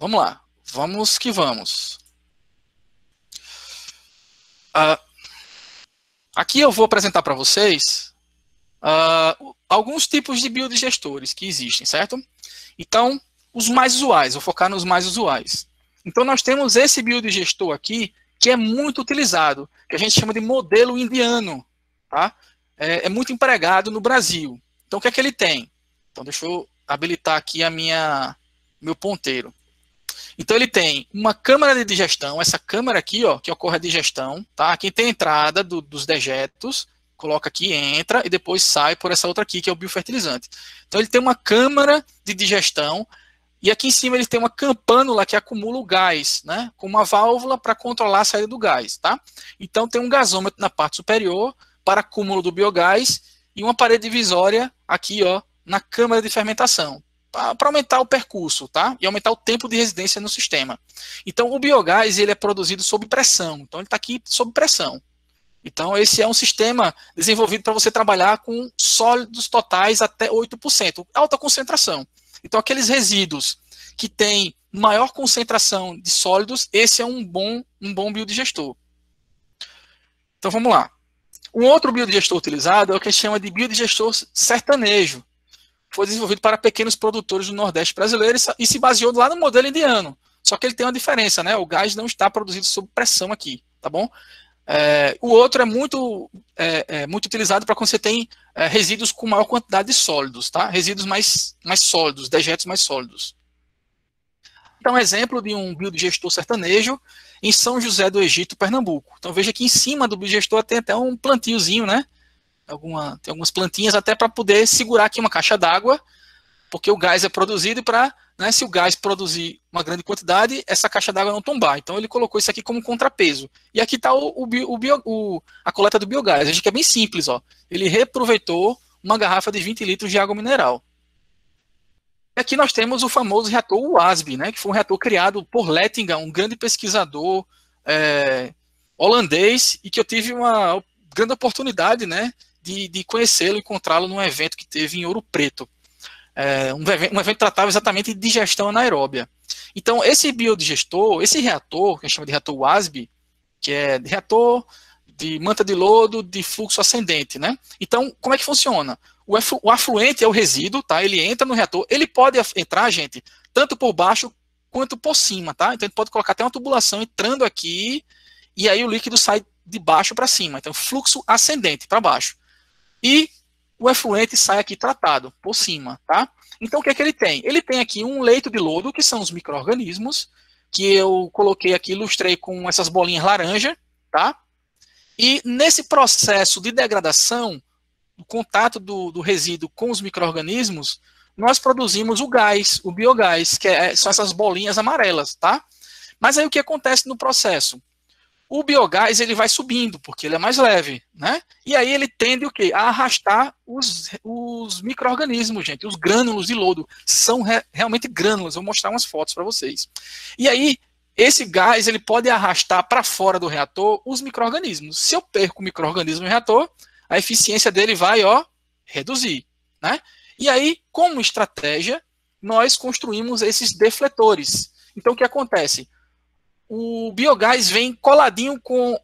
Vamos lá. Vamos que vamos. Aqui eu vou apresentar para vocês alguns tipos de biodigestores que existem, certo? Então, os mais usuais, vou focar nos mais usuais. Então, nós temos esse biodigestor aqui, que é muito utilizado, que a gente chama de modelo indiano, tá? É muito empregado no Brasil. Então, o que é que ele tem? Então, deixa eu habilitar aqui meu ponteiro. Então, ele tem uma câmara de digestão, essa câmara aqui, ó, que ocorre a digestão, tá? Aqui tem a entrada dos dejetos, coloca aqui, entra, e depois sai por essa outra aqui, que é o biofertilizante. Então, ele tem uma câmara de digestão, e aqui em cima ele tem uma campânula que acumula o gás, né? Com uma válvula para controlar a saída do gás, tá? Então, tem um gasômetro na parte superior para acúmulo do biogás e uma parede divisória aqui, ó, na câmara de fermentação, para aumentar o percurso, tá? E aumentar o tempo de residência no sistema. Então, o biogás, ele é produzido sob pressão. Então, ele está aqui sob pressão. Então, esse é um sistema desenvolvido para você trabalhar com sólidos totais até 8%, alta concentração. Então, aqueles resíduos que têm maior concentração de sólidos, esse é um bom biodigestor. Então, vamos lá. Um outro biodigestor utilizado é o que a gente chama de biodigestor sertanejo. Foi desenvolvido para pequenos produtores do Nordeste brasileiro e se baseou lá no modelo indiano. Só que ele tem uma diferença, né? O gás não está produzido sob pressão aqui, tá bom? O outro é muito utilizado para quando você tem resíduos com maior quantidade de sólidos, tá? Resíduos mais sólidos, dejetos mais sólidos. Então, exemplo de um biodigestor sertanejo em São José do Egito, Pernambuco. Então, veja que em cima do biodigestor tem até um plantiozinho, né? Tem algumas plantinhas até para poder segurar aqui uma caixa d'água, porque o gás é produzido para, né, se o gás produzir uma grande quantidade, essa caixa d'água não tombar. Então ele colocou isso aqui como contrapeso. E aqui está a coleta do biogás. Veja que é bem simples, ó. Ele reaproveitou uma garrafa de 20 litros de água mineral. E aqui nós temos o famoso reator WASB, né, que foi um reator criado por Lettinger, um grande pesquisador holandês, e que eu tive uma grande oportunidade, né, de conhecê-lo e encontrá-lo num evento que teve em Ouro Preto. Um evento que tratava exatamente de digestão anaeróbia. Então, esse biodigestor, esse reator, que a gente chama de reator WASB, que é reator de manta de lodo de fluxo ascendente, né? Então, como é que funciona? O afluente é o resíduo, tá? Ele entra no reator, ele pode entrar, gente, tanto por baixo quanto por cima, tá? Então, ele pode colocar até uma tubulação entrando aqui, e aí o líquido sai de baixo para cima. Então, fluxo ascendente para baixo. E o efluente sai aqui tratado por cima, tá? Então, o que é que ele tem? Ele tem aqui um leito de lodo, que são os micro-organismos, que eu coloquei aqui, ilustrei com essas bolinhas laranja, tá? E nesse processo de degradação, o contato do resíduo com os micro-organismos, nós produzimos o gás, o biogás, que são essas bolinhas amarelas, tá? Mas aí o que acontece no processo? O biogás, ele vai subindo, porque ele é mais leve, né? E aí ele tende o quê? A arrastar os micro-organismos, gente. Os grânulos de lodo são realmente grânulos. Vou mostrar umas fotos para vocês. E aí, esse gás, ele pode arrastar para fora do reator os micro-organismos. Se eu perco o micro-organismo no reator, a eficiência dele vai, ó, reduzir, né? E aí, como estratégia, nós construímos esses defletores. Então, o que acontece? O biogás vem coladinho com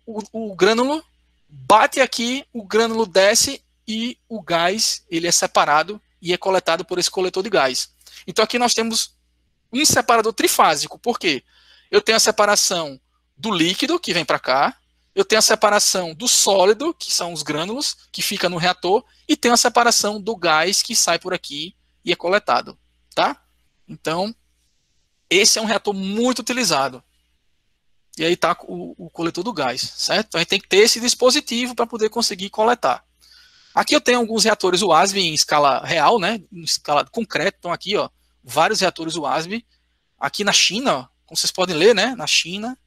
o grânulo, bate aqui, o grânulo desce e o gás ele é separado e é coletado por esse coletor de gás. Então aqui nós temos um separador trifásico. Por quê? Eu tenho a separação do líquido, que vem para cá, eu tenho a separação do sólido, que são os grânulos, que fica no reator, e tenho a separação do gás, que sai por aqui e é coletado. Tá? Então, esse é um reator muito utilizado. E aí está o coletor do gás, certo? Então a gente tem que ter esse dispositivo para poder conseguir coletar. Aqui eu tenho alguns reatores WASB em escala real, né? Em escala concreta. Então aqui, ó, vários reatores WASB. Aqui na China, ó, como vocês podem ler, né? Na China.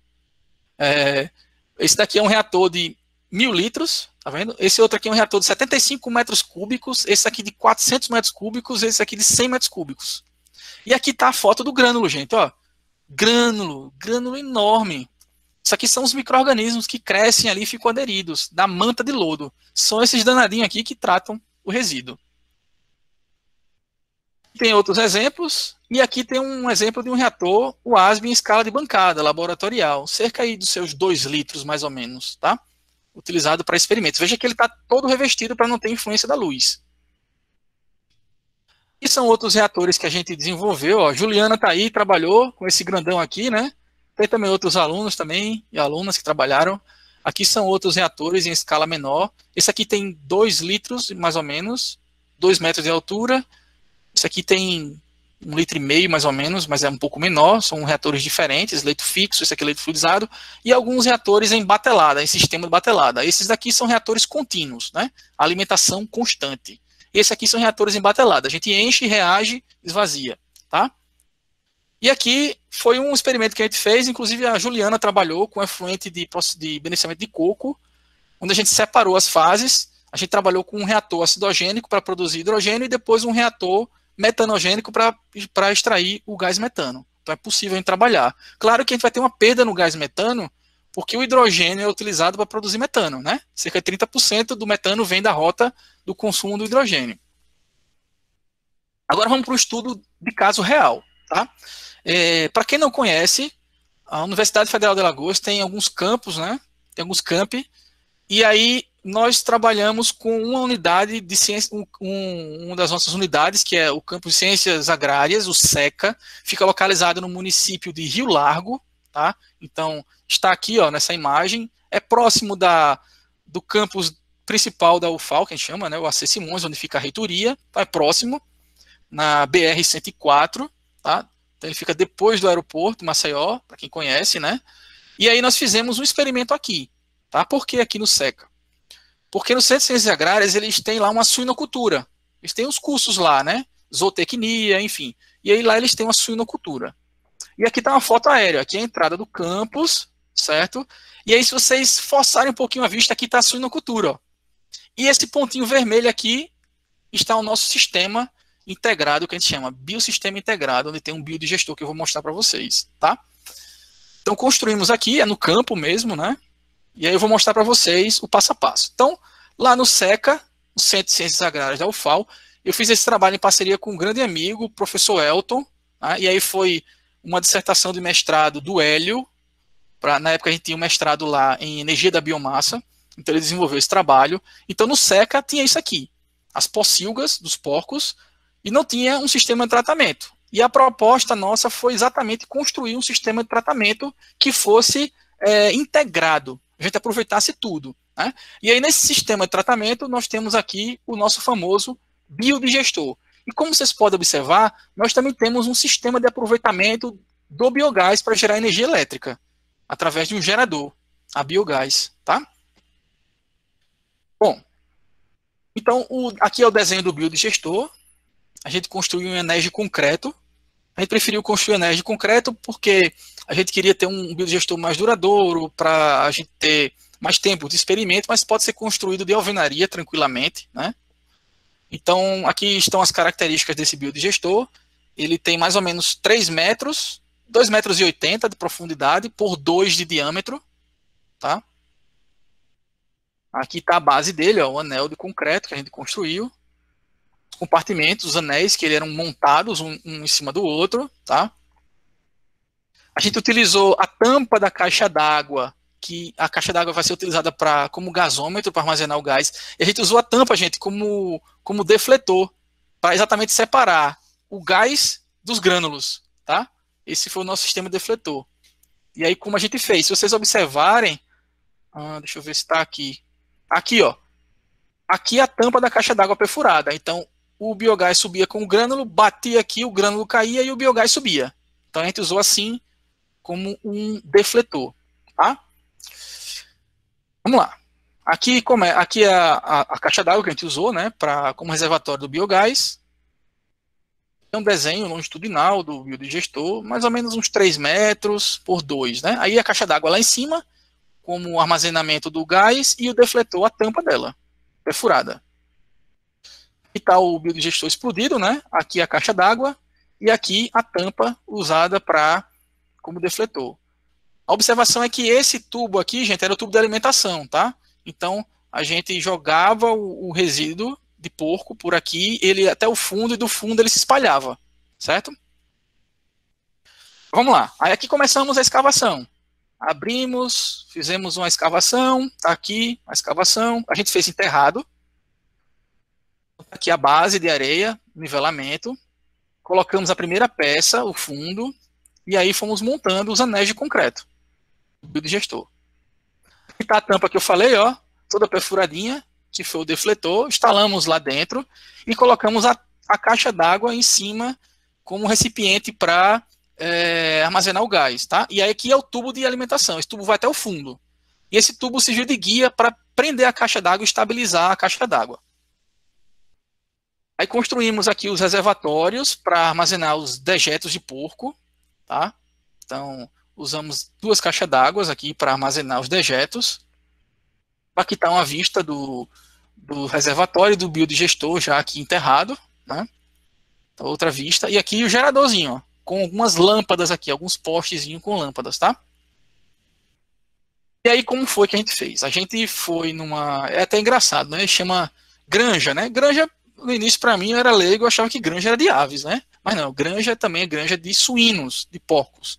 Esse daqui é um reator de 1000 litros, tá vendo? Esse outro aqui é um reator de 75 metros cúbicos. Esse aqui de 400 metros cúbicos. Esse aqui de 100 metros cúbicos. E aqui está a foto do grânulo, gente, ó. Grânulo enorme. Isso aqui são os micro-organismos que crescem ali e ficam aderidos da manta de lodo. São esses danadinhos aqui que tratam o resíduo. Tem outros exemplos, e aqui tem um exemplo de um reator, o ASB em escala de bancada, laboratorial, cerca aí dos seus 2 litros, mais ou menos, tá? Utilizado para experimentos. Veja que ele está todo revestido para não ter influência da luz. E são outros reatores que a gente desenvolveu, ó. Juliana está aí, trabalhou com esse grandão aqui, né? Tem também outros alunos também, e alunas que trabalharam. Aqui são outros reatores em escala menor. Esse aqui tem 2 litros, mais ou menos, 2 metros de altura. Esse aqui tem 1,5 litro, mais ou menos, mas é um pouco menor. São reatores diferentes, leito fixo, esse aqui é leito fluidizado. E alguns reatores em batelada, em sistema de batelada. Esses daqui são reatores contínuos, né? Alimentação constante. Esse aqui são reatores em batelada. A gente enche, reage, esvazia, tá? E aqui foi um experimento que a gente fez, inclusive a Juliana trabalhou com efluente de beneficiamento de coco, onde a gente separou as fases. A gente trabalhou com um reator acidogênico para produzir hidrogênio e depois um reator metanogênico para extrair o gás metano. Então é possível a gente trabalhar. Claro que a gente vai ter uma perda no gás metano, porque o hidrogênio é utilizado para produzir metano, né? Cerca de 30% do metano vem da rota do consumo do hidrogênio. Agora vamos para o estudo de caso real, tá? Para quem não conhece, a Universidade Federal de Alagoas tem alguns campos, né? Tem alguns campi, e aí nós trabalhamos com uma unidade de ciência, uma das nossas unidades, que é o Campus de Ciências Agrárias, o SECA, fica localizado no município de Rio Largo, tá? Então, está aqui, ó, nessa imagem, é próximo do campus principal da UFAL, que a gente chama, né, o AC Simões, onde fica a reitoria, tá? É próximo, na BR-104, tá? Então ele fica depois do aeroporto, Maceió, para quem conhece, né? E aí nós fizemos um experimento aqui, tá? Por que aqui no SECA? Porque no Centro de Ciências Agrárias eles têm lá uma suinocultura. Eles têm os cursos lá, né? Zootecnia, enfim. E aí lá eles têm uma suinocultura. E aqui está uma foto aérea. Aqui é a entrada do campus, certo? E aí se vocês forçarem um pouquinho a vista, aqui está a suinocultura, ó. E esse pontinho vermelho aqui está o nosso sistema integrado, que a gente chama biosistema integrado, onde tem um biodigestor que eu vou mostrar para vocês, tá? Então construímos aqui, é no campo mesmo, né? E aí eu vou mostrar para vocês o passo a passo. Então, lá no SECA, no Centro de Ciências Agrárias da UFAL, eu fiz esse trabalho em parceria com um grande amigo, o professor Elton, tá? E aí foi uma dissertação de mestrado do Hélio, na época a gente tinha um mestrado lá em energia da biomassa, então ele desenvolveu esse trabalho. Então no SECA tinha isso aqui, as pocilgas dos porcos, e não tinha um sistema de tratamento. E a proposta nossa foi exatamente construir um sistema de tratamento que fosse integrado, a gente aproveitasse tudo, né? E aí nesse sistema de tratamento nós temos aqui o nosso famoso biodigestor. E como vocês podem observar, nós também temos um sistema de aproveitamento do biogás para gerar energia elétrica, através de um gerador, a biogás, tá? Bom, então aqui é o desenho do biodigestor. A gente construiu um enérgico concreto. A gente preferiu construir um enérgico concreto porque a gente queria ter um biodigestor mais duradouro, para a gente ter mais tempo de experimento, mas pode ser construído de alvenaria tranquilamente, né? Então, aqui estão as características desse biodigestor. Ele tem mais ou menos 3 metros, 2,80 metros de profundidade por 2 de diâmetro, tá? Aqui está a base dele, ó, o anel de concreto que a gente construiu. Os compartimentos, os anéis, que eles eram montados um em cima do outro, tá? A gente utilizou a tampa da caixa d'água, que a caixa d'água vai ser utilizada como gasômetro para armazenar o gás. E a gente usou a tampa, gente, como defletor, para exatamente separar o gás dos grânulos, tá? Esse foi o nosso sistema defletor. E aí, como a gente fez? Se vocês observarem, deixa eu ver se está aqui. Aqui, ó. Aqui é a tampa da caixa d'água perfurada. Então, o biogás subia com o grânulo, batia aqui, o grânulo caía e o biogás subia. Então, a gente usou assim como um defletor, tá? Vamos lá. Aqui é a caixa d'água que a gente usou, né, como reservatório do biogás. É um desenho longitudinal do biodigestor, mais ou menos uns 3 metros por 2, né? Aí a caixa d'água lá em cima, como armazenamento do gás, e o defletor, a tampa dela, perfurada. Aqui está o biodigestor explodido, né? Aqui a caixa d'água e aqui a tampa usada como defletor. A observação é que esse tubo aqui, gente, era o tubo de alimentação, tá? Então, a gente jogava o resíduo de porco por aqui, ele até o fundo, e do fundo ele se espalhava, certo? Vamos lá. Aí aqui começamos a escavação. Abrimos, fizemos uma escavação, tá aqui a escavação, a gente fez enterrado. Aqui a base de areia, nivelamento. Colocamos a primeira peça, o fundo, e aí fomos montando os anéis de concreto do biodigestor. Aqui tá a tampa que eu falei, ó, toda perfuradinha, que foi o defletor, instalamos lá dentro e colocamos a caixa d'água em cima como recipiente para armazenar o gás, tá? E aí aqui é o tubo de alimentação, esse tubo vai até o fundo. E esse tubo serviu de guia para prender a caixa d'água e estabilizar a caixa d'água. Aí construímos aqui os reservatórios para armazenar os dejetos de porco, tá? Então, usamos 2 caixas d'água aqui para armazenar os dejetos. Aqui está uma vista do reservatório do biodigestor já aqui enterrado, né? Outra vista. E aqui o geradorzinho, ó, com algumas lâmpadas aqui, alguns postezinhos com lâmpadas, tá? E aí, como foi que a gente fez? A gente foi numa... É até engraçado, né? Chama granja, né? Granja, no início, para mim, eu era leigo, eu achava que granja era de aves, né? Mas não, granja também é granja de suínos, de porcos.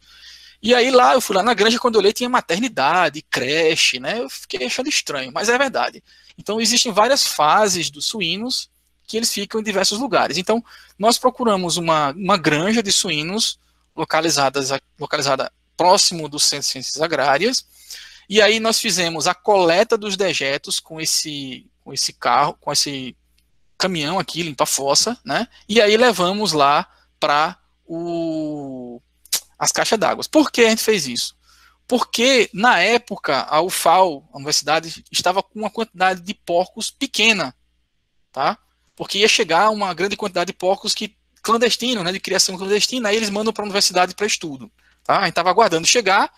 E aí lá, eu fui lá na granja, quando eu olhei, tinha maternidade, creche, né? Eu fiquei achando estranho, mas é verdade. Então, existem várias fases dos suínos que eles ficam em diversos lugares. Então, nós procuramos uma granja de suínos localizada próximo do Centro de Ciências Agrárias, e aí nós fizemos a coleta dos dejetos com esse carro, com esse caminhão aqui, limpa-fossa, né? E aí levamos lá para as caixas d'água. Por que a gente fez isso? Porque, na época, a UFAL, a universidade, estava com uma quantidade de porcos pequena, tá? Porque ia chegar uma grande quantidade de porcos clandestinos, né, de criação clandestina, aí eles mandam para a universidade para estudo. Tá? A gente estava aguardando chegar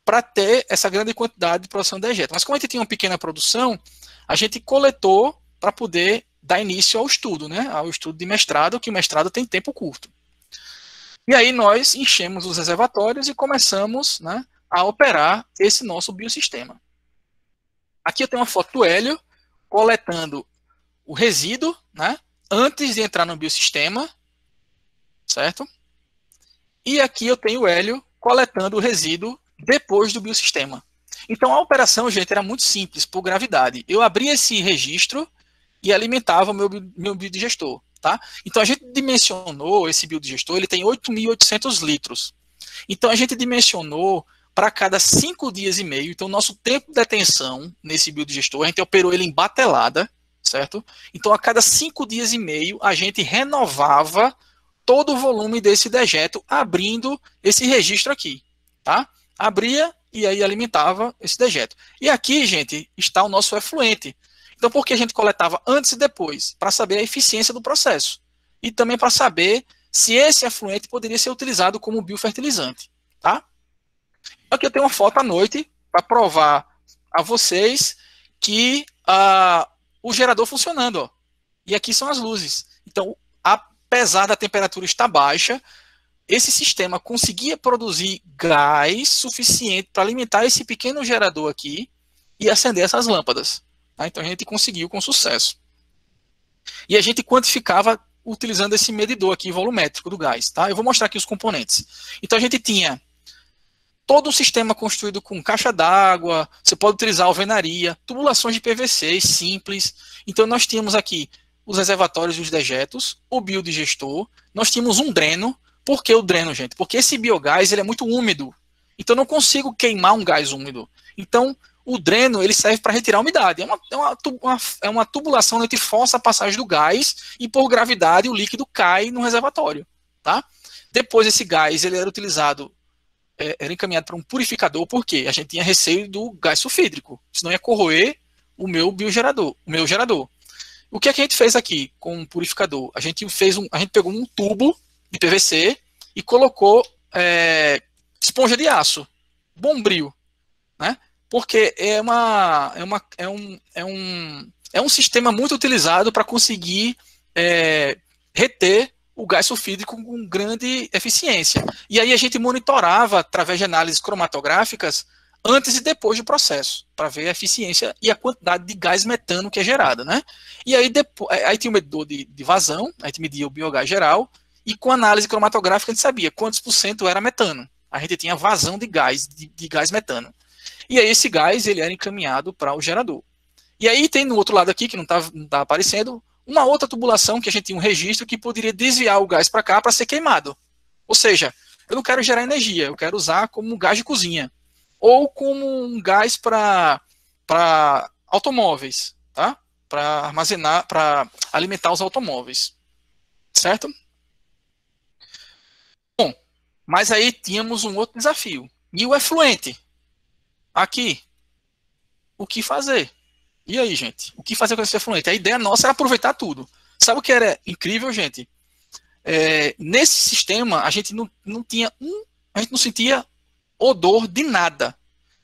para ter essa grande quantidade de produção de dejeto. Mas como a gente tinha uma pequena produção, a gente coletou para poder dar início ao estudo, né, ao estudo de mestrado, que o mestrado tem tempo curto. E aí nós enchemos os reservatórios e começamos, né, a operar esse nosso biossistema. Aqui eu tenho uma foto do Hélio coletando o resíduo, né, antes de entrar no biossistema, certo? E aqui eu tenho o Hélio coletando o resíduo depois do biossistema. Então a operação, gente, era muito simples, por gravidade. Eu abria esse registro e alimentava o meu biodigestor, tá? Então a gente dimensionou esse biodigestor, ele tem 8.800 litros. Então a gente dimensionou para cada 5 dias e meio, então nosso tempo de detenção nesse biodigestor, a gente operou ele em batelada, certo? Então, a cada 5 dias e meio, a gente renovava todo o volume desse dejeto, abrindo esse registro aqui, tá? Abria e aí alimentava esse dejeto. E aqui, gente, está o nosso efluente. Então, por que a gente coletava antes e depois? Para saber a eficiência do processo. E também para saber se esse efluente poderia ser utilizado como biofertilizante, tá? Aqui eu tenho uma foto à noite para provar a vocês que o gerador funcionando, ó. E aqui são as luzes. Então, apesar da temperatura estar baixa, esse sistema conseguia produzir gás suficiente para alimentar esse pequeno gerador aqui e acender essas lâmpadas. Tá? Então, a gente conseguiu com sucesso. E a gente quantificava utilizando esse medidor aqui volumétrico do gás. Tá? Eu vou mostrar aqui os componentes. Então, a gente tinha todo o sistema construído com caixa d'água, você pode utilizar alvenaria, tubulações de PVC simples. Então nós tínhamos aqui os reservatórios dos dejetos, o biodigestor, nós tínhamos um dreno. Por que o dreno, gente? Porque esse biogás ele é muito úmido. Então eu não consigo queimar um gás úmido. Então o dreno ele serve para retirar a umidade. É uma tubulação onde a gente força a passagem do gás e por gravidade o líquido cai no reservatório. Tá? Depois esse gás ele era utilizado era encaminhado para um purificador, porque a gente tinha receio do gás sulfídrico, senão ia corroer o meu biogerador, o meu gerador. O que é que a gente fez aqui com um purificador? A gente pegou um tubo de PVC e colocou esponja de aço, bombril, né? Porque é um sistema muito utilizado para conseguir reter o gás sulfídrico com grande eficiência. E aí a gente monitorava, através de análises cromatográficas, antes e depois do processo, para ver a eficiência e a quantidade de gás metano que é gerada, né? E aí, aí tinha o medidor de vazão, a gente media o biogás geral, e com análise cromatográfica a gente sabia quantos por cento era metano. A gente tinha vazão de gás metano. E aí esse gás ele era encaminhado para o gerador. E aí tem no outro lado aqui, que não tá aparecendo, uma outra tubulação que a gente tinha um registro que poderia desviar o gás para cá para ser queimado. Ou seja, eu não quero gerar energia, eu quero usar como um gás de cozinha. Ou como um gás para automóveis, tá? Para armazenar, para alimentar os automóveis. Certo? Bom, mas aí tínhamos um outro desafio. E o efluente? Aqui. O que fazer? E aí, gente? O que fazer com esse efluente? A ideia nossa era aproveitar tudo. Sabe o que era incrível, gente? Nesse sistema, a gente não tinha a gente não sentia odor de nada.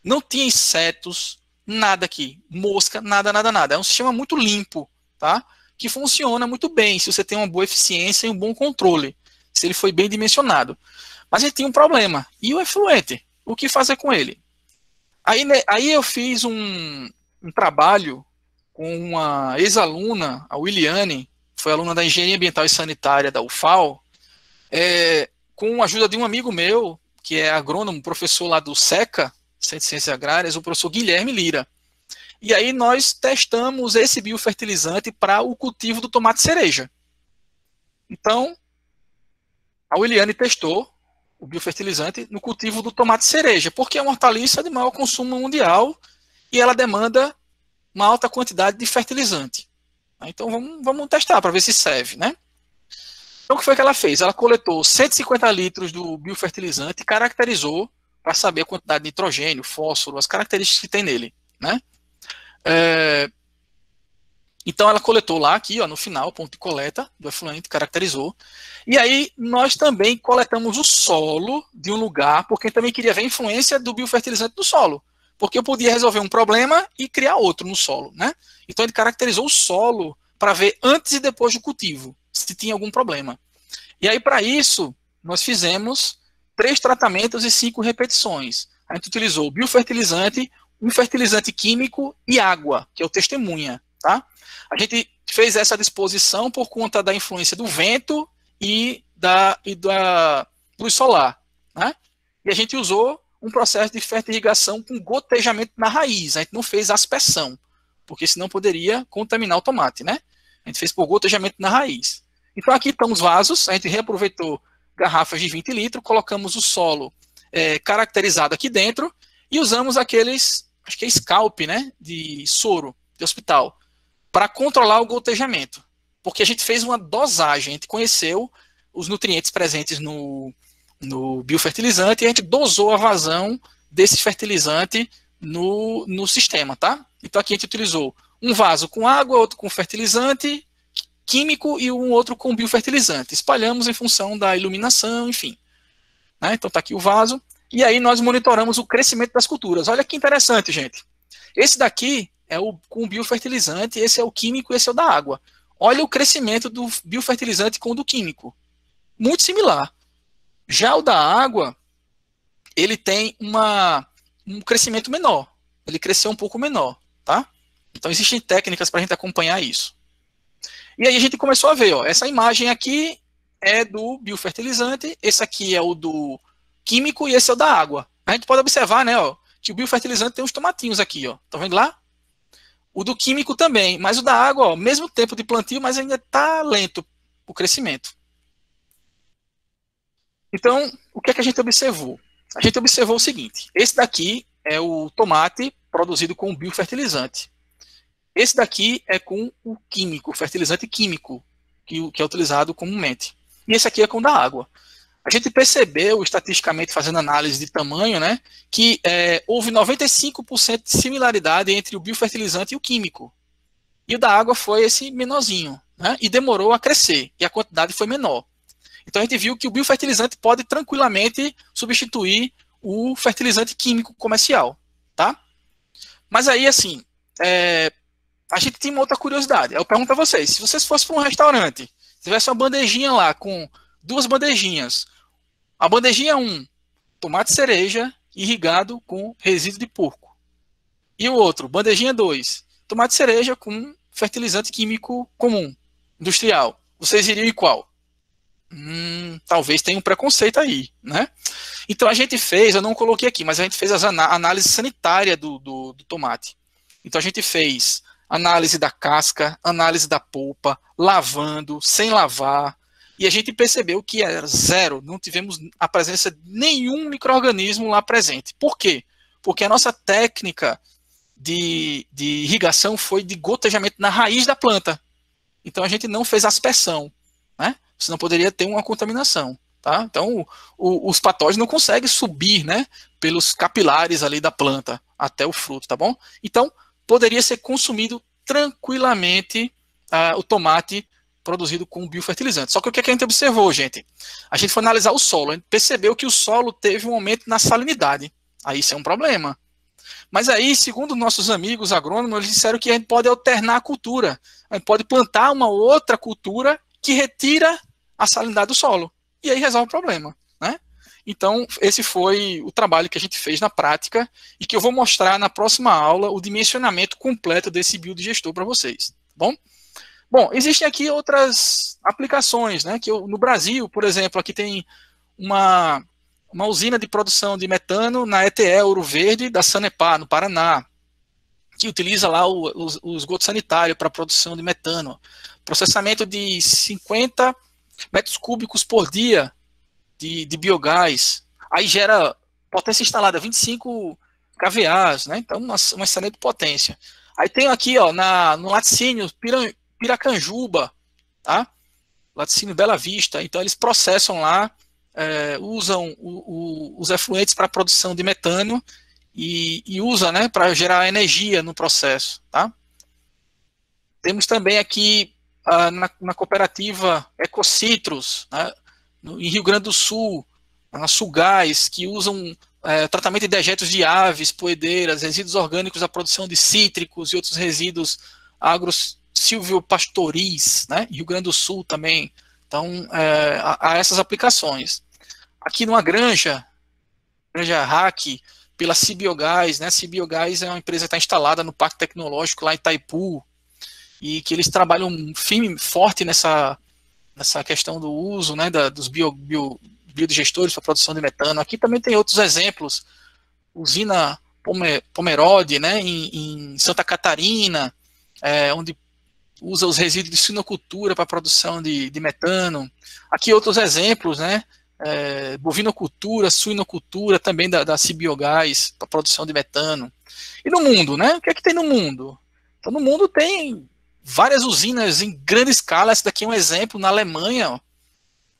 Não tinha insetos, nada aqui. Mosca, nada, nada, nada. É um sistema muito limpo, tá? Que funciona muito bem se você tem uma boa eficiência e um bom controle. Se ele foi bem dimensionado. Mas a gente tinha um problema. E o efluente? O que fazer com ele? Aí eu fiz um trabalho com uma ex-aluna, a Williane, foi aluna da Engenharia Ambiental e Sanitária da UFAL, com a ajuda de um amigo meu, que é agrônomo, professor lá do SECA, Centro de Ciências Agrárias, o professor Guilherme Lira. E aí nós testamos esse biofertilizante para o cultivo do tomate cereja. Então, a Williane testou o biofertilizante no cultivo do tomate cereja, porque é uma hortaliça de maior consumo mundial e ela demanda uma alta quantidade de fertilizante. Então vamos testar para ver se serve, né? Então o que foi que ela fez? Ela coletou 150 litros do biofertilizante e caracterizou para saber a quantidade de nitrogênio, fósforo, as características que tem nele, né? Então ela coletou lá aqui, ó, no final, ponto de coleta do efluente, caracterizou. E aí nós também coletamos o solo de um lugar, porque também queria ver a influência do biofertilizante no solo. Porque eu podia resolver um problema e criar outro no solo, né? Então ele caracterizou o solo para ver antes e depois do cultivo, se tinha algum problema. E aí para isso, nós fizemos 3 tratamentos e 5 repetições. A gente utilizou biofertilizante, um fertilizante químico e água, que é o testemunha, tá? A gente fez essa disposição por conta da influência do vento e da luz solar, né? E a gente usou um processo de fertirrigação com gotejamento na raiz. A gente não fez aspersão, porque senão poderia contaminar o tomate, né? A gente fez por gotejamento na raiz. Então aqui estão os vasos, a gente reaproveitou garrafas de 20 litros, colocamos o solo caracterizado aqui dentro e usamos aqueles, acho que é scalp, né? De soro, de hospital, para controlar o gotejamento. Porque a gente fez uma dosagem, a gente conheceu os nutrientes presentes no biofertilizante e a gente dosou a vazão desse fertilizante no sistema, tá? Então aqui a gente utilizou um vaso com água, outro com fertilizante químico e um outro com biofertilizante. Espalhamos em função da iluminação, enfim. Né? Então tá aqui o vaso. E aí nós monitoramos o crescimento das culturas. Olha que interessante, gente. Esse daqui é o com biofertilizante, esse é o químico, esse é o da água. Olha o crescimento do biofertilizante com o do químico. Muito similar. Já o da água, ele tem um crescimento menor. Ele cresceu um pouco menor, tá? Então existem técnicas para a gente acompanhar isso. E aí a gente começou a ver, ó, essa imagem aqui é do biofertilizante, esse aqui é o do químico e esse é o da água. A gente pode observar, né, ó, que o biofertilizante tem uns tomatinhos aqui, ó. Tá vendo lá? O do químico também, mas o da água, ó, mesmo tempo de plantio, mas ainda está lento o crescimento. Então, o que é que a gente observou? A gente observou o seguinte, esse daqui é o tomate produzido com biofertilizante. Esse daqui é com o químico, fertilizante químico, que é utilizado comumente. E esse aqui é com o da água. A gente percebeu, estatisticamente, fazendo análise de tamanho, né, que houve 95% de similaridade entre o biofertilizante e o químico. E o da água foi esse menorzinho, né, e demorou a crescer, e a quantidade foi menor. Então a gente viu que o biofertilizante pode tranquilamente substituir o fertilizante químico comercial, tá? Mas aí, assim, a gente tem uma outra curiosidade. Eu pergunto a vocês, se vocês fossem para um restaurante, tivesse uma bandejinha lá com 2 bandejinhas, a bandejinha 1, tomate cereja, irrigado com resíduo de porco. E o outro, bandejinha 2, tomate cereja com fertilizante químico comum, industrial. Vocês iriam em qual? Talvez tenha um preconceito aí, né? Então a gente fez, eu não coloquei aqui, mas a gente fez a análise sanitária do tomate. Então a gente fez análise da casca, análise da polpa, lavando, sem lavar, e a gente percebeu que era zero, não tivemos a presença de nenhum micro-organismo lá presente. Por quê? Porque a nossa técnica de irrigação foi de gotejamento na raiz da planta. Então a gente não fez aspersão, né? Senão poderia ter uma contaminação. Tá? Então os patógenos não conseguem subir, né, pelos capilares ali da planta até o fruto, tá bom? Então poderia ser consumido tranquilamente o tomate produzido com biofertilizante. Só que o que a gente observou, gente? A gente foi analisar o solo, a gente percebeu que o solo teve um aumento na salinidade. Aí isso é um problema. Mas aí, segundo nossos amigos agrônomos, eles disseram que a gente pode alternar a cultura. A gente pode plantar uma outra cultura que retira a salinidade do solo. E aí resolve o problema, né? Então, esse foi o trabalho que a gente fez na prática e que eu vou mostrar na próxima aula o dimensionamento completo desse biodigestor para vocês, tá bom? Bom, existem aqui outras aplicações, né? Que no Brasil, por exemplo, aqui tem uma usina de produção de metano na ETE Ouro Verde da Sanepar, no Paraná, que utiliza lá o esgoto sanitário para a produção de metano. Processamento de 50 metros cúbicos por dia de biogás. Aí gera potência instalada 25 kVA, né? Então, uma excelente potência. Aí tem aqui, ó, no laticínio Piracanjuba, tá? Laticínio Bela Vista. Então, eles processam lá, usam os efluentes para a produção de metano e usa, né, para gerar energia no processo, tá? Temos também aqui na cooperativa Ecocitrus, né, em Rio Grande do Sul, na Sulgás, que usam tratamento de dejetos de aves, poedeiras, resíduos orgânicos da produção de cítricos e outros resíduos agro-silvopastoris, né, Rio Grande do Sul também. Então, há essas aplicações. Aqui numa granja Hack, pela Cibiogás, né, Cibiogás é uma empresa que está instalada no Parque Tecnológico lá em Itaipu, e que eles trabalham firme, forte nessa questão do uso, né, dos biodigestores para a produção de metano. Aqui também tem outros exemplos, usina Pomerode, né, em Santa Catarina, onde usa os resíduos de suinocultura para a produção de metano. Aqui outros exemplos, né, bovinocultura, suinocultura, também da Cibiogás, para a produção de metano. E no mundo, né, o que é que tem no mundo? Então, no mundo tem várias usinas em grande escala. Esse daqui é um exemplo na Alemanha, ó,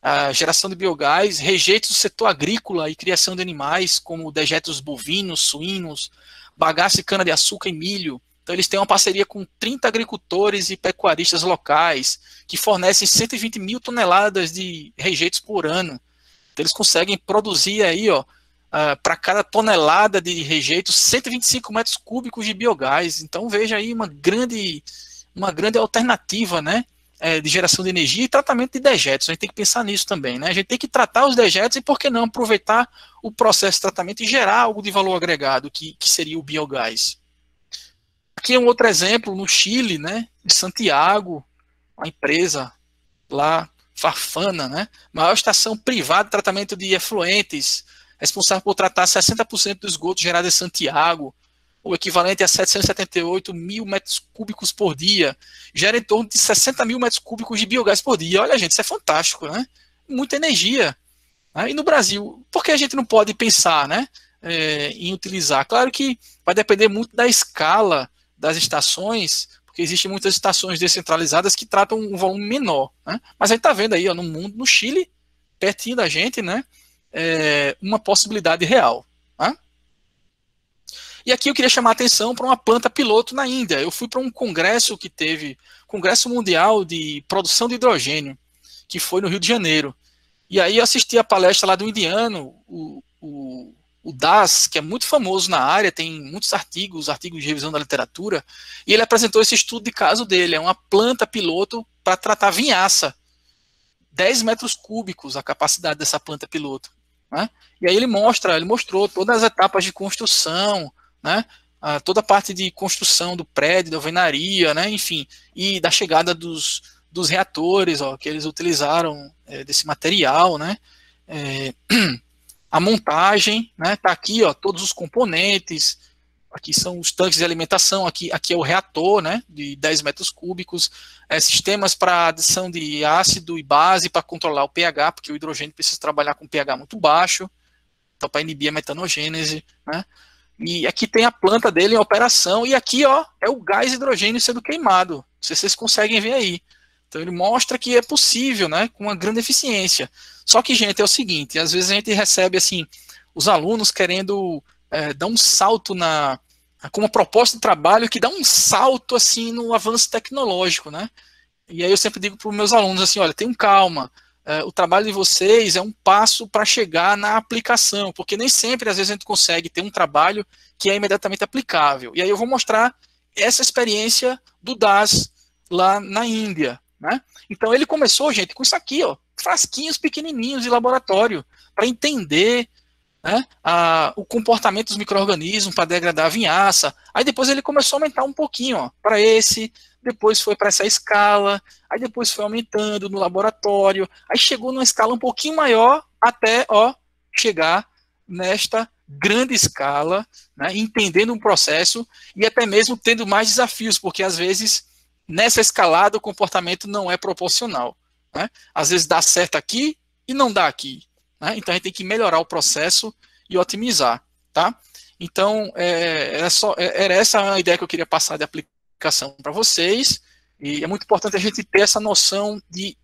a geração de biogás, rejeitos do setor agrícola e criação de animais, como dejetos bovinos, suínos, bagaço de cana-de-açúcar e milho. Então eles têm uma parceria com 30 agricultores e pecuaristas locais, que fornecem 120 mil toneladas de rejeitos por ano. Então eles conseguem produzir aí, ó, para cada tonelada de rejeitos, 125 metros cúbicos de biogás. Então veja aí uma grande alternativa, né, de geração de energia e tratamento de dejetos. A gente tem que pensar nisso também, né? A gente tem que tratar os dejetos e, por que não, aproveitar o processo de tratamento e gerar algo de valor agregado, que seria o biogás. Aqui é um outro exemplo, no Chile, né, de Santiago, uma empresa lá, Farfana, né, maior estação privada de tratamento de efluentes, responsável por tratar 60% do esgoto gerado em Santiago, o equivalente a 778 mil metros cúbicos por dia, gera em torno de 60 mil metros cúbicos de biogás por dia. Olha, gente, isso é fantástico, né? Muita energia. Né? E no Brasil, por que a gente não pode pensar, né, em utilizar? Claro que vai depender muito da escala das estações, porque existem muitas estações descentralizadas que tratam um volume menor, né? Mas a gente está vendo aí, ó, no mundo, no Chile, pertinho da gente, né, uma possibilidade real. Né? E aqui eu queria chamar a atenção para uma planta piloto na Índia. Eu fui para um congresso que teve, Congresso Mundial de Produção de Hidrogênio, que foi no Rio de Janeiro. E aí eu assisti a palestra lá do indiano, o Das, que é muito famoso na área, tem muitos artigos de revisão da literatura, e ele apresentou esse estudo de caso dele. É uma planta piloto para tratar vinhaça. 10 metros cúbicos a capacidade dessa planta piloto. né? E aí ele mostrou todas as etapas de construção, né? Toda a parte de construção do prédio, da alvenaria, né? Enfim, e da chegada dos reatores, ó, que eles utilizaram desse material, né? A montagem, né? Tá aqui, ó, todos os componentes. Aqui são os tanques de alimentação, aqui é o reator, né, de 10 metros cúbicos, sistemas para adição de ácido e base para controlar o pH, porque o hidrogênio precisa trabalhar com pH muito baixo, então para inibir a metanogênese, né, e aqui tem a planta dele em operação, e aqui, ó, é o gás hidrogênio sendo queimado, não sei se vocês conseguem ver aí. Então ele mostra que é possível, né, com uma grande eficiência. Só que, gente, é o seguinte, às vezes a gente recebe, assim, os alunos querendo dar um salto com uma proposta de trabalho que dá um salto assim no avanço tecnológico, né? E aí eu sempre digo para os meus alunos assim, olha, tenham calma, o trabalho de vocês é um passo para chegar na aplicação, porque nem sempre, às vezes, a gente consegue ter um trabalho que é imediatamente aplicável. E aí eu vou mostrar essa experiência do Das lá na Índia, né? Então ele começou, gente, com isso aqui, ó, frasquinhos pequenininhos de laboratório, para entender, né, o comportamento dos micro-organismos para degradar a vinhaça. Aí depois ele começou a aumentar um pouquinho para esse, depois foi para essa escala, aí depois foi aumentando no laboratório, aí chegou numa escala um pouquinho maior até chegar nesta grande escala, né, entendendo um processo e até mesmo tendo mais desafios, porque às vezes nessa escalada o comportamento não é proporcional, né? Às vezes dá certo aqui e não dá aqui. Né? Então a gente tem que melhorar o processo e otimizar, tá? Então era essa a ideia que eu queria passar de aplicação para vocês, e é muito importante a gente ter essa noção de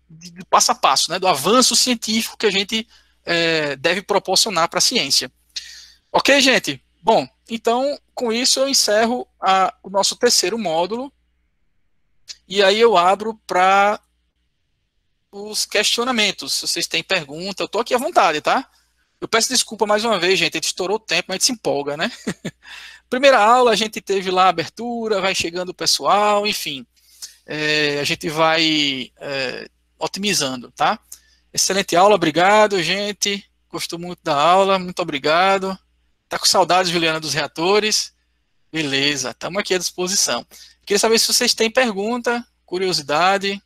passo a passo, né? Do avanço científico que a gente deve proporcionar para a ciência. Ok, gente? Bom, então com isso eu encerro o nosso terceiro módulo, e aí eu abro para os questionamentos. Se vocês têm pergunta, eu estou aqui à vontade, tá? Eu peço desculpa mais uma vez, gente, a gente estourou o tempo, mas a gente se empolga, né? Primeira aula, a gente teve lá a abertura, vai chegando o pessoal, enfim, a gente vai otimizando, tá? Excelente aula, obrigado, gente. Gostou muito da aula, muito obrigado. Tá com saudades, Juliana, dos reatores? Beleza, estamos aqui à disposição. Queria saber se vocês têm pergunta, curiosidade.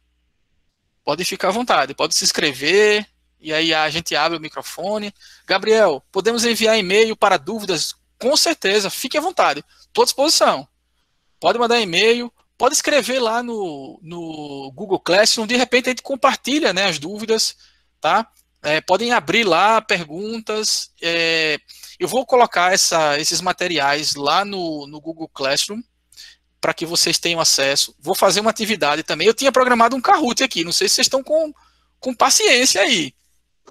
Pode ficar à vontade, pode se inscrever, e aí a gente abre o microfone. Gabriel, podemos enviar e-mail para dúvidas? Com certeza, fique à vontade, estou à disposição. Pode mandar e-mail, pode escrever lá no Google Classroom, de repente a gente compartilha, né, as dúvidas, tá? Podem abrir lá perguntas, eu vou colocar esses materiais lá no Google Classroom, para que vocês tenham acesso. Vou fazer uma atividade também. Eu tinha programado um Kahoot aqui, não sei se vocês estão com paciência aí.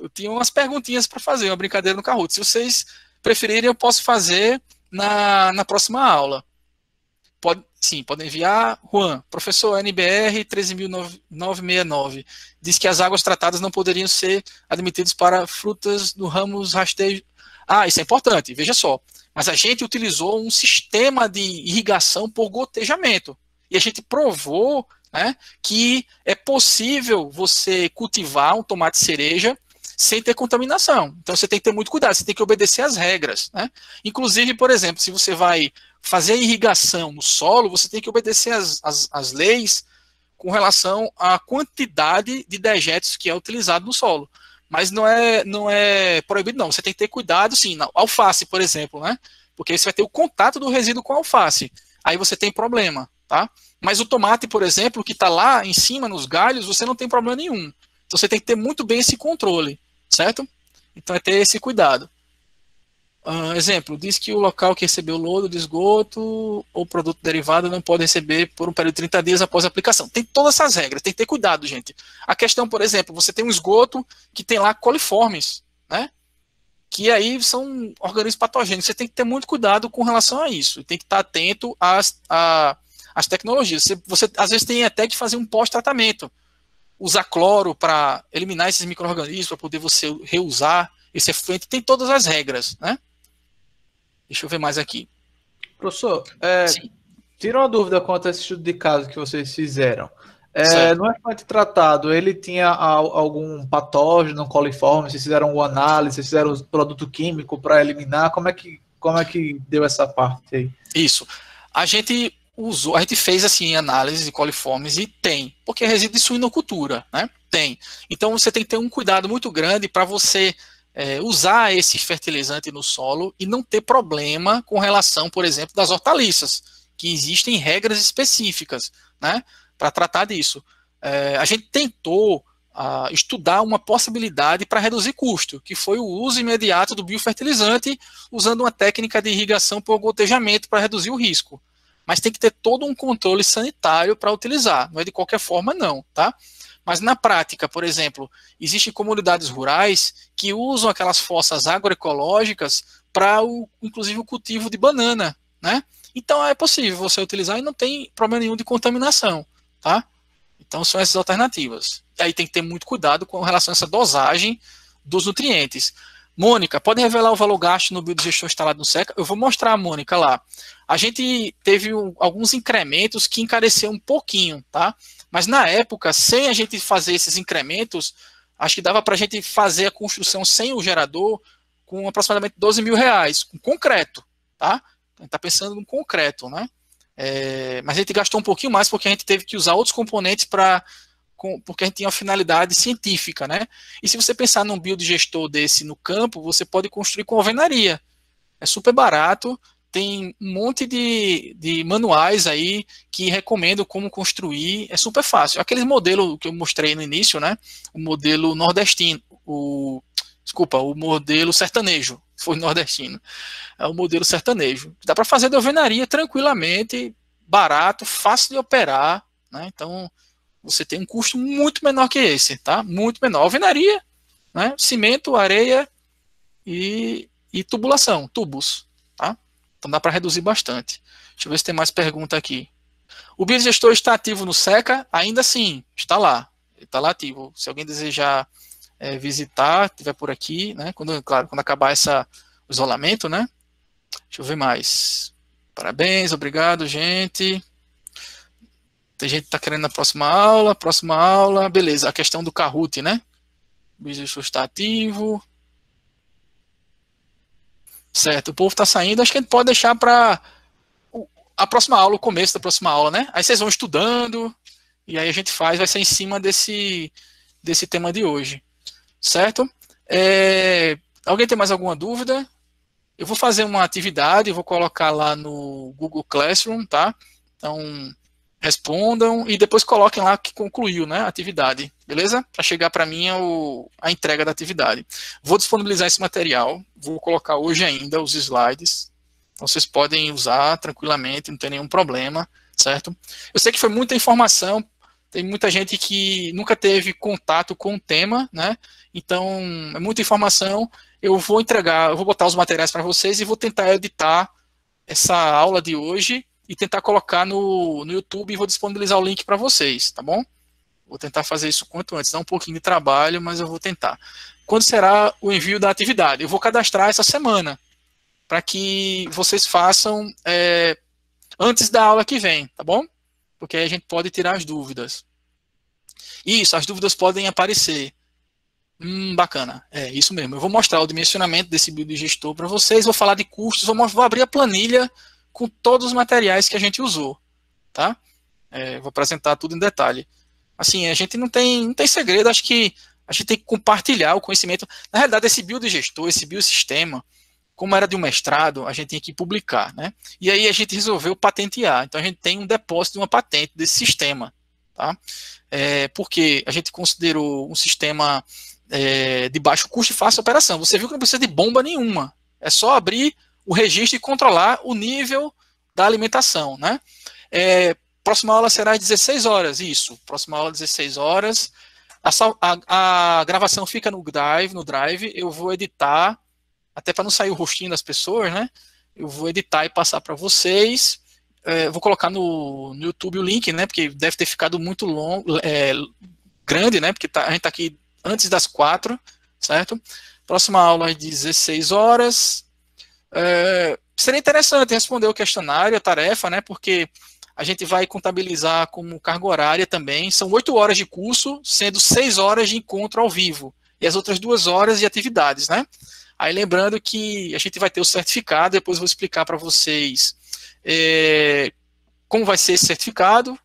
Eu tinha umas perguntinhas para fazer, uma brincadeira no Kahoot. Se vocês preferirem, eu posso fazer na próxima aula. Pode enviar. Juan, professor NBR 13.969, diz que as águas tratadas não poderiam ser admitidas para frutas do ramos rastejo. Isso é importante, veja só. Mas a gente utilizou um sistema de irrigação por gotejamento. E a gente provou, né, que é possível você cultivar um tomate cereja sem ter contaminação. Então você tem que ter muito cuidado, você tem que obedecer às regras. Né? Inclusive, por exemplo, se você vai fazer a irrigação no solo, você tem que obedecer às leis com relação à quantidade de dejetos que é utilizado no solo. Mas não é proibido, não. Você tem que ter cuidado, sim. Na alface, por exemplo, né? Porque aí você vai ter o contato do resíduo com a alface. Aí você tem problema, tá? Mas o tomate, por exemplo, que está lá em cima, nos galhos, você não tem problema nenhum. Então você tem que ter muito bem esse controle, certo? Então é ter esse cuidado. Exemplo, diz que o local que recebeu lodo de esgoto ou produto derivado não pode receber por um período de 30 dias após a aplicação. Tem todas essas regras, tem que ter cuidado, gente. A questão, por exemplo, você tem um esgoto que tem lá coliformes, né? Que aí são organismos patogênicos. Você tem que ter muito cuidado com relação a isso. Tem que estar atento às tecnologias. Você às vezes tem até que fazer um pós-tratamento. Usar cloro para eliminar esses micro-organismos, para poder você reusar esse efluente. Tem todas as regras, né? Deixa eu ver mais aqui. Professor, tira uma dúvida quanto a esse estudo de caso que vocês fizeram. Certo. No efeito tratado, ele tinha algum patógeno coliforme? Vocês fizeram uma análise, vocês fizeram um produto químico para eliminar? Como é que deu essa parte aí? Isso. A gente fez assim análise de coliformes e tem, porque é resíduo de suinocultura, né? Tem. Então você tem que ter um cuidado muito grande para você usar esse fertilizante no solo e não ter problema com relação, por exemplo, das hortaliças, que existem regras específicas, né? Para tratar disso. A gente tentou estudar uma possibilidade para reduzir custo, que foi o uso imediato do biofertilizante, usando uma técnica de irrigação por gotejamento para reduzir o risco. Mas tem que ter todo um controle sanitário para utilizar, não é de qualquer forma não, tá? Mas na prática, por exemplo, existem comunidades rurais que usam aquelas fossas agroecológicas para, inclusive, o cultivo de banana, né? Então é possível você utilizar e não tem problema nenhum de contaminação, tá? Então são essas alternativas. E aí tem que ter muito cuidado com relação a essa dosagem dos nutrientes. Mônica, pode revelar o valor gasto no biodigestor instalado no SECA? Eu vou mostrar a Mônica lá. A gente teve alguns incrementos que encareceu um pouquinho, tá? Mas na época, sem a gente fazer esses incrementos, acho que dava para a gente fazer a construção sem o gerador com aproximadamente R$ 12.000, com concreto, tá? A gente está pensando no concreto, né? Mas a gente gastou um pouquinho mais porque a gente teve que usar outros componentes porque a gente tinha uma finalidade científica, né? E se você pensar num biodigestor desse no campo, você pode construir com alvenaria. É super barato, tem um monte de manuais aí que recomendam como construir, é super fácil. Aquele modelo que eu mostrei no início, né? O modelo nordestino, o modelo sertanejo, foi nordestino. É o modelo sertanejo. Dá para fazer de alvenaria tranquilamente, barato, fácil de operar, né? Então você tem um custo muito menor que esse, tá? Muito menor. Alvenaria, né? Cimento, areia e tubulação, tubos, tá? Então dá para reduzir bastante. Deixa eu ver se tem mais pergunta aqui. O biodigestor está ativo no SECA? Ainda sim, está lá. Está lá ativo. Se alguém desejar visitar, estiver por aqui, né? Quando acabar o isolamento, né? Deixa eu ver mais. Parabéns, obrigado, gente. Tem gente que está querendo na próxima aula, beleza. A questão do Kahoot, né? O biodigestor está ativo. Certo, o povo está saindo, acho que a gente pode deixar para a próxima aula, o começo da próxima aula, né? Aí vocês vão estudando, e aí a gente vai ser em cima desse tema de hoje, certo? Alguém tem mais alguma dúvida? Eu vou fazer uma atividade, vou colocar lá no Google Classroom, tá? Então, respondam e depois coloquem lá que concluiu, né, a atividade, beleza? Para chegar para mim a entrega da atividade. Vou disponibilizar esse material, vou colocar hoje ainda os slides, então vocês podem usar tranquilamente, não tem nenhum problema, certo? Eu sei que foi muita informação, tem muita gente que nunca teve contato com o tema, né? Então, é muita informação, eu vou botar os materiais para vocês e vou tentar editar essa aula de hoje e tentar colocar no YouTube e vou disponibilizar o link para vocês, tá bom? Vou tentar fazer isso quanto antes, dá um pouquinho de trabalho, mas eu vou tentar. Quando será o envio da atividade? Eu vou cadastrar essa semana, para que vocês façam antes da aula que vem, tá bom? Porque aí a gente pode tirar as dúvidas. Isso, as dúvidas podem aparecer. Bacana, isso mesmo. Eu vou mostrar o dimensionamento desse biodigestor para vocês, vou falar de custos, vou abrir a planilha com todos os materiais que a gente usou, tá? Vou apresentar tudo em detalhe. Assim, a gente não tem segredo, acho que a gente tem que compartilhar o conhecimento. Na realidade, esse biodigestor, esse biosistema, como era de um mestrado, a gente tinha que publicar, né? E aí a gente resolveu patentear. Então a gente tem um depósito de uma patente desse sistema, tá? Porque a gente considerou um sistema de baixo custo e fácil operação. Você viu que não precisa de bomba nenhuma. É só abrir o registro e controlar o nível da alimentação, né? Próxima aula será às 16 horas, isso. Próxima aula às 16 horas. A gravação fica no Drive. Eu vou editar, até para não sair o rostinho das pessoas, né? Eu vou editar e passar para vocês. Vou colocar no YouTube o link, né? Porque deve ter ficado muito grande, né? Porque a gente está aqui antes das 4, certo? Próxima aula às 16 horas. Seria interessante responder o questionário, a tarefa, né? Porque a gente vai contabilizar como carga horária também. São 8 horas de curso, sendo 6 horas de encontro ao vivo. E as outras 2 horas de atividades, né? Aí lembrando que a gente vai ter o certificado, depois eu vou explicar para vocês como vai ser esse certificado.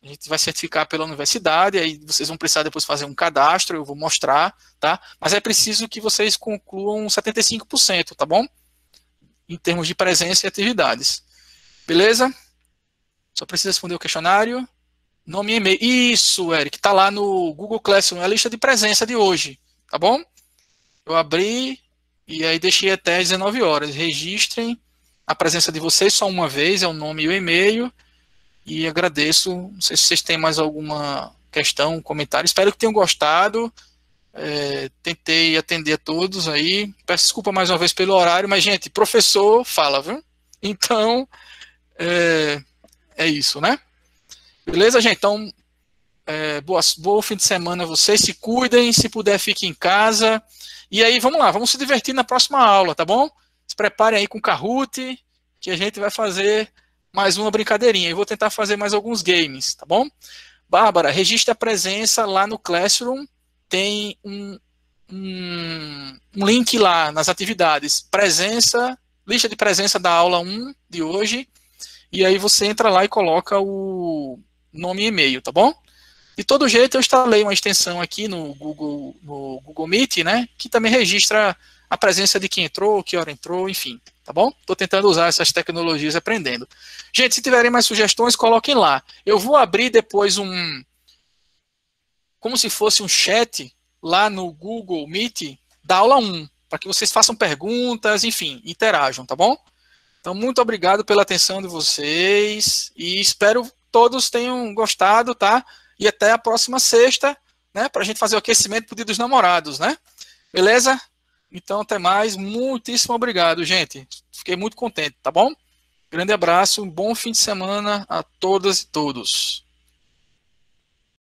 A gente vai certificar pela universidade, aí vocês vão precisar depois fazer um cadastro, eu vou mostrar, tá? Mas é preciso que vocês concluam 75%, tá bom? Em termos de presença e atividades. Beleza? Só precisa responder o questionário. Nome e e-mail. Isso, Eric, tá lá no Google Classroom, é a lista de presença de hoje, tá bom? Eu abri e aí deixei até às 19 horas. Registrem a presença de vocês só uma vez, é o nome e o e-mail. E agradeço. Não sei se vocês têm mais alguma questão, comentário. Espero que tenham gostado. Tentei atender a todos aí. Peço desculpa mais uma vez pelo horário, mas, gente, professor fala, viu? Então, é isso, né? Beleza, gente? Então, bom fim de semana a vocês. Se cuidem. Se puder, fiquem em casa. E aí, vamos lá. Vamos se divertir na próxima aula, tá bom? Se preparem aí com o Kahoot, que a gente vai fazer mais uma brincadeirinha. Eu vou tentar fazer mais alguns games, tá bom? Bárbara, registre a presença lá no Classroom. Tem um link lá nas atividades. Presença, lista de presença da aula 1 de hoje. E aí você entra lá e coloca o nome e e-mail, tá bom? De todo jeito, eu instalei uma extensão aqui no Google Meet, né? Que também registra a presença de quem entrou, que hora entrou, enfim, tá bom? Estou tentando usar essas tecnologias aprendendo. Gente, se tiverem mais sugestões, coloquem lá. Eu vou abrir depois como se fosse um chat lá no Google Meet da aula 1, para que vocês façam perguntas, enfim, interajam, tá bom? Então, muito obrigado pela atenção de vocês e espero que todos tenham gostado, tá? E até a próxima sexta, né? Para a gente fazer o aquecimento pro Dia dos Namorados, né? Beleza? Então, até mais. Muitíssimo obrigado, gente. Fiquei muito contente, tá bom? Grande abraço, um bom fim de semana a todas e todos.